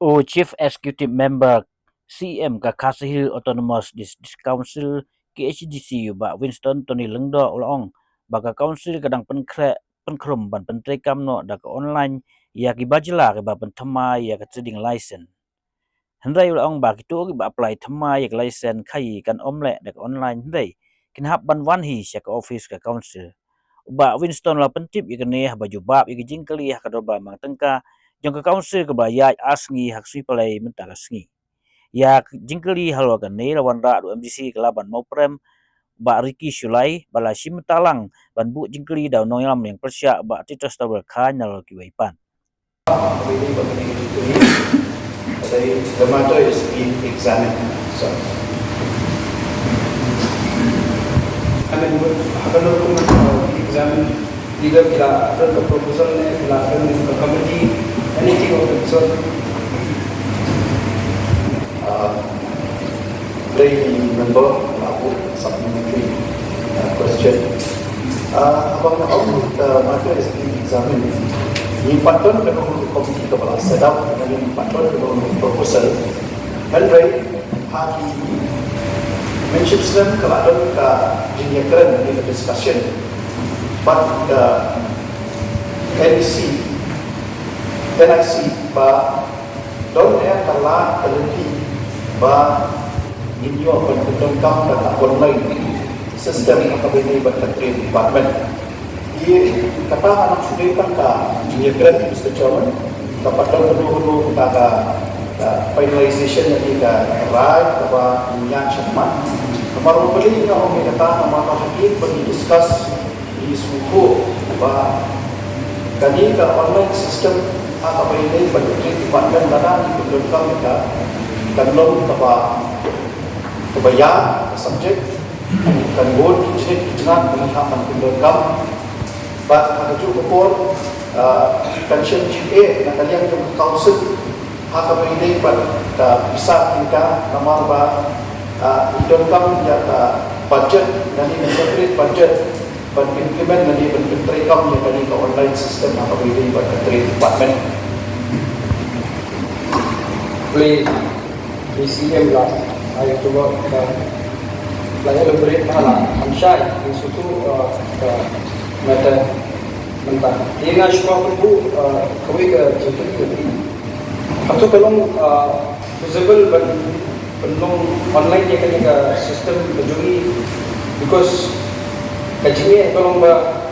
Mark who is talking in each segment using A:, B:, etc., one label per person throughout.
A: O Chief Executive Member CM ka Kasihil Autonomous District Council KHDC ba Winston Tony Lengdo ulong baga council kadang penkrum ban pentri kamno da ka online ya ki bajila ke ba Pynthymmai ya ka trading license hendai ulong ba kitu ba apply thamai ya license khai kan omle da ka online hendai kin hab ban wan hi ya ka office ka council ba Winston la pentip ya ne ba Jubab ya jingkali ya ka do ba mang tengka jong ka council ka ba ya asngi hak sui palai mentaka sngi ya jingkali halwa kan ne lawan ra do MDC kelaban mau prem ba Riki Sulai bala sim talang ban bu jingkali daw noyam yang persya ba Titos tawer khanyal ki waipan
B: The matter is being examined. So, I mean, we examine either after the proposal, after the committee, anything of that sort. Very member, supplementary question. About the matter is being examined. Ini patron dengan komisi kepala sedap dengan ini patron dengan proposal. Dan baik hari mention kalau ke jenjang in the discussion, but the NEC ba don't have kalah terlebih ba ini akan bertengkar dengan online sistem akademi berkaitan department. Ia kata anak sudah tangka jenjang Mr. Chairman dapat dulu kita finalization dari right apa yang sama. Kemarin beli yang kami kata nama hakim bagi discuss di suku apa kali ke online system apa ini berkait department dana di berkaitan kita kalau apa kebayar subjek kan board jenis jenat penghapusan berkaitan but ada juga pun pension GA yang kalian juga council hak apa ini bisa kita nama apa income yang budget dan ini separate budget but implement dan ini income yang dari ke online system apa ini berkaitan department.
C: Play BCM lah, ayat tu layak lebih malah hamsyai itu mata mentah. Ia semua perlu kawin ke jemput ini. Atau kalau visible belum online je kan ke sistem berjuri because kajian kalau ba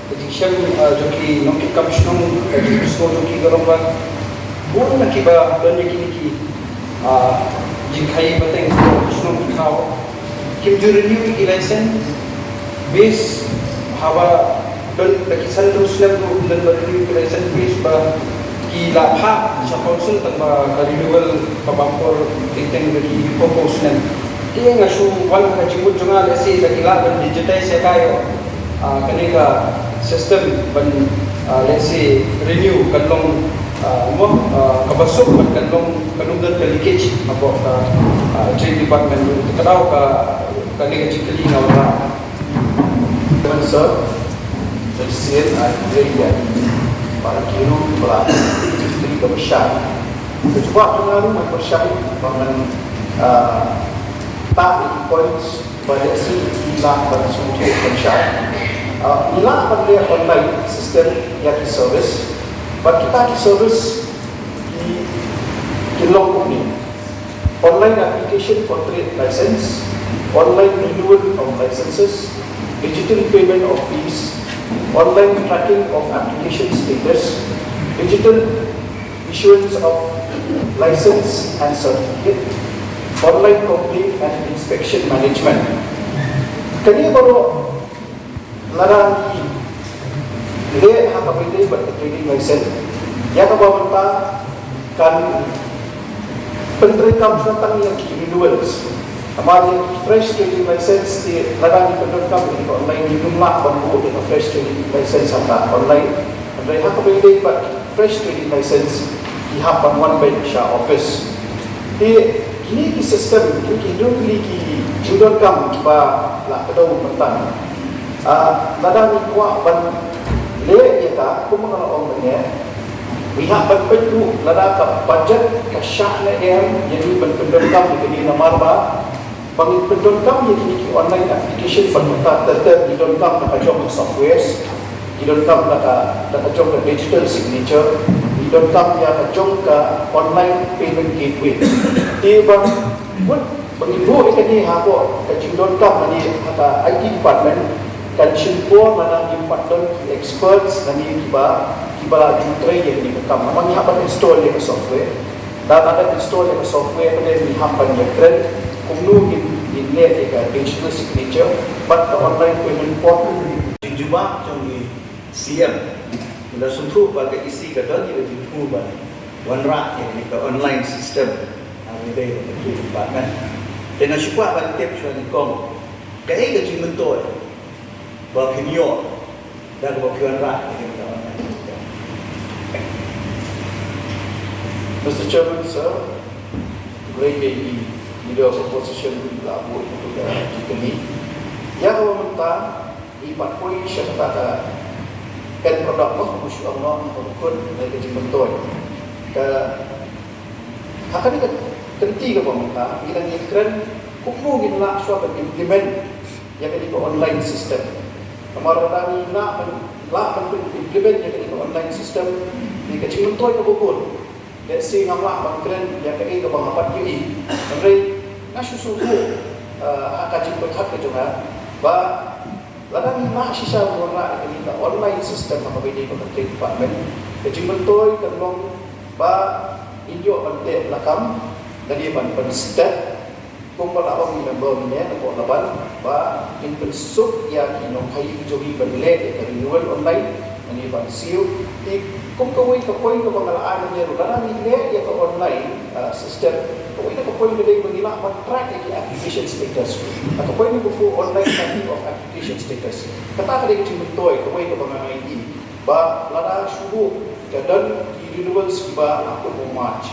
C: kajian joki nongki kamishnon kajian so joki kalau ba bukan nak kiba dan yang jingkai bateng kamishnon kau kim juri renew election base hawa dan lakisan terus lepas dan renew election base ba kila pa sa council tanpa renewal papampor item bagi propose nan dia ngasu wal ka jimut junga lesi dakila ban digitize kayo kanila system ban lesi renew kanlong mo kabasok ban kanlong dan leakage abo trade department kadaw ka kanila chikali na wala
B: Sir, presiden Andrea para kilo belah istri kebersyarat. Cuba dengar mempersyari dengan tak points pada si hilang dan sumber kebersyarat. Hilang pada online sistem yang di service, but kita di service di kilong ini. Online application for trade license, online renewal of licenses, digital payment of fees, online tracking of application status, digital issuance of license and certificate, online complaint and inspection management. Kini baru larang le hak apa ini bertraining license. Yang kebawahan kan penerimaan tentang yang renewals. Amali fresh trading license di larang diperlukan di online di rumah baru dengan fresh trading license atau online. Andai hak apa ini fresh trading license di hak one by Shah office. Di kini sistem kini hidup kini judul kam ba lah kedau mentang. Ladang ni kuat ban le ya ka ko mga ong ne pihak ban pentu ladang ka budget ka syak ne yang jadi ban pendekam di namarba bang pendekam yang di online application ban ta di pendekam ka job software di pendekam ka job digital signature di pendekam ya ka job ka online payment gateway di bang ibu ini habo ka pendekam ni kata IT department kan simpul mana di partner experts dan kiba di yang di bekam memang hapan install yang software dan ada install yang software pada di hapan yang keren kumnu in net yang digital signature but the online payment portal
D: Jubab trong ni CM bila suntu bagai isi kadang dia Jingthmu ban wanra yang ni online system ada di department dengan syukur ban tip chuan kong kai ke jimentoy bagi New dan bagi wanra
B: Mr. Chairman, sir, great leader of opposition labu itu kini. Yang meminta ipat poin syarata kan produk musuh Allah mengikut dari jimentoy. Akan ini kenti ke pemerintah kita ni keren kuku kita nak suatu implement yang ini online system. Kemarin ni nak implement yang ini online system di jimentoy ke buku. Let's say ngamak bangkren yang kini ke bangkapat UI. Mereka nasusu akan jemput ke juga. Bah, ladang nak sisa warna ini ke online system apa benda ke menteri department. Jemput terlong bah injok bantai belakang dari ban step kumpul awam member ni nak laban bah input yang kinong hai jogi banle ke renewal online ini ban siu di kumpul ke poin ke pengelolaan ni ladang ni le yang ke online system poin ke poin dia mengilah track ke application status atau poin ke online tracking of application status kata dia kecil betul ke poin ke pengelolaan ini bah ladang subuh dan renewal sekitar aku March.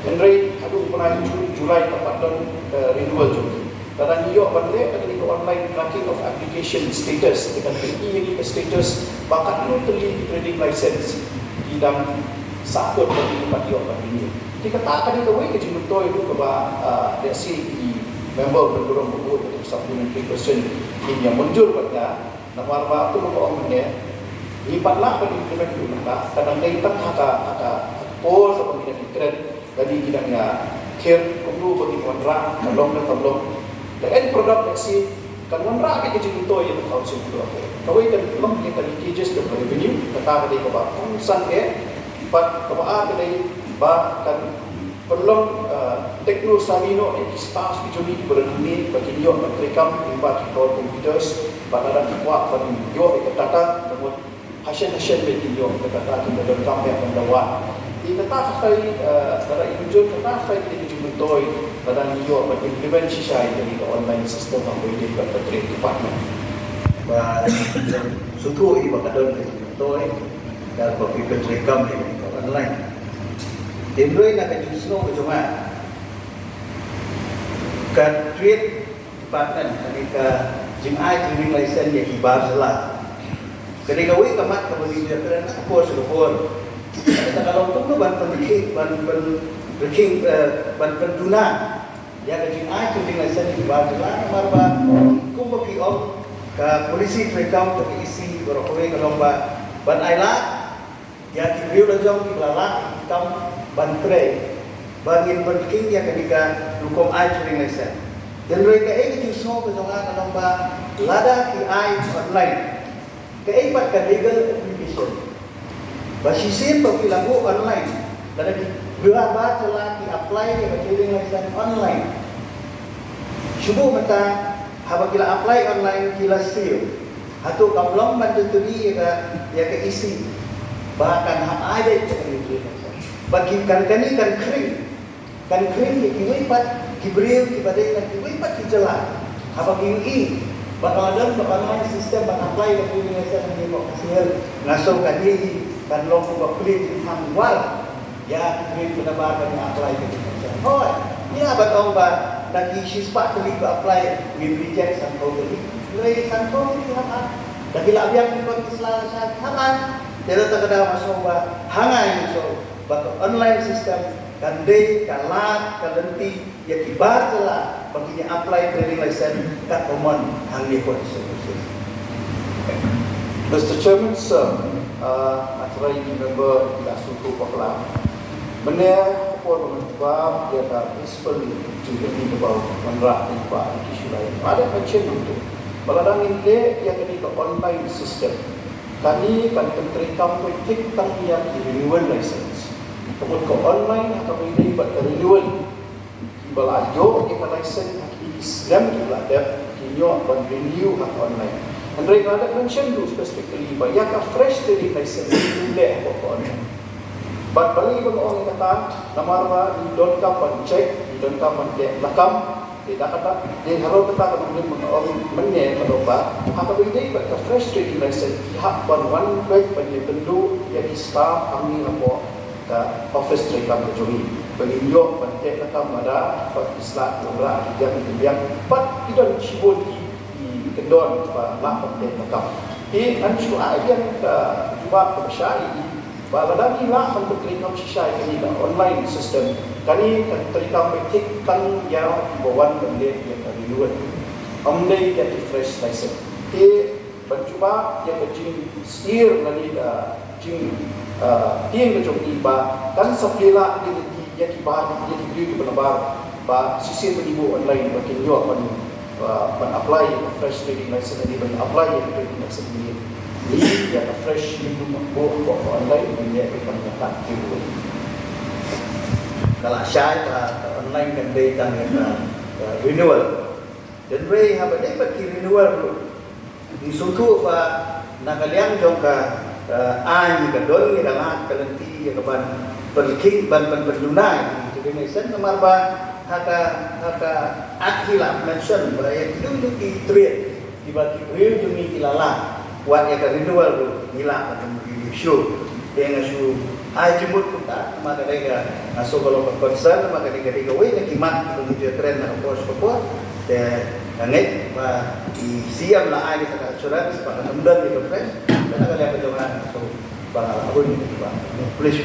B: Henry aduh pernah Julai tempat dan renewal juga. Dan New York balik ada di online tracking of application status dengan ini status bakat lu teli trading license di dalam satu dari tempat New York ini. Dikatakan itu we kecil betul itu ke let's say di member berkurang untuk supplementary question ini yang muncul pada nama aku mau omongnya. Lipat lah pada implement itu nak kadang kita haka pol atau kita keren jadi kita nggak care perlu bagi kontrak kalau dan kalau the end product si kan kontrak kita jumpa yang council itu apa kalau kita belum kita litiges the revenue kata kita apa fungsan but kalau ada bahkan perlu teknologi no staff bijoli berduni bagi yo mereka impact computers pada kuat pada yo kata kemudian hasil media kata kita dalam kampanye pendakwaan di kata sekali pada itu kata sekali di jumlah pada New bagi implement sisa ini ke online system yang boleh dibuat trade department
D: và suntu i bakadon ke jumlah dan bagi penrekam di online Dimrui nak justru cuma kan trade department ketika jimai driving license yang hibar salah ketika we kamat kemudian dia kena support kalau untuk tu ban penduna yang jimai driving license hibar salah marba kumpa kiom ke polisi rekam ke isi berokoi ke lomba ban aila ya diberiu lajong dilalak kam ban kre bangin penting yang ketika hukum ai driving license dan mereka ini justru ke jongan lomba lada ki ai online keempat kan legal application basisin bagi lagu online dan berapa celah di apply ke driving license online syubuh mata haba kila apply online kila seal atau kablong bantu tuli ya ke isi bahkan hak ada itu bagi kan kering kiwipat kibril kibadai dan kiwipat kijelah haba kiwi bakal ada online sistem bang apply ke Indonesia ni kok hasil ngasuh kan diri kan long ko klik hangwal ya klik penebar kan apply ke Indonesia oh ya batong ba lagi sispa klik apply with reject sampai tadi Dre Santo ini haman. Lagi labiak ni kon Islam sa haman. Dere ta kada masuk ba hangai so bak online system kande kalat kalenti ya kibar telah baginya apply training license kat common hang ni kon services.
B: Mr. Chairman, sir, aturai member tidak suku Paklam. Benar, apa menjawab dia tak principal juga di bawah menerap di bawah isu lain. Ada macam itu. Baladang ini yang kini ke online system. Kami kan menteri politik kami yang renewal license. Kemudian ke online atau ini buat renewal. Belajar kita license Islam juga ada kinyo dan renew hak online. And right now, that mentioned to specifically, but yang fresh training license tidak apa online. But balik orang kata, nama apa, you don't come and check, you don't come and get lakam, tidak kata, dia harus kata kemudian orang menye kalau apa, apa benda, but fresh training license, hak one baik bagi tentu jadi staff kami apa ke office trade kami juri, bagi yo pentek lakam ada, pak Islam orang yang but tidak cibul kedon pa la pentek lakam. Ini anju ayan ke Jubab ke syari. Baladami lah untuk terikam sisai kini dah online system. Kani kan terikam betik kan yang bawan benda yang renewal. Amdai jadi fresh license. He bercuba yang kecil steer lagi jing tiang kecil iba kan sepela di yang kibar yang diberi penebar ba sisi penipu online makin yo pan apply fresh trading license ini ban apply yang trading license ini. Ini yang fresh itu mampu online ini akan datang dulu.
D: Kalau saya online kan dia tanya renewal. Dan Ray apa dia bagi renewal tu. Di suku apa nak kalian jongka ai ni kadon ni dalam kalenti yang ban berking ban berdunai. Jadi nation nomor ba haka akhila mention bahaya itu di trade dibagi real demi kilala. Buat yang renewal tu nilai akan review dia ngasu ai jemput kita maka dia ngasu kalau concern maka dia wei nak kimat itu dia trend nak pos dia ngait ba di siam lah ai kita asuransi pada 6 bulan itu fresh dan kalian berjalan so bang abun itu bang please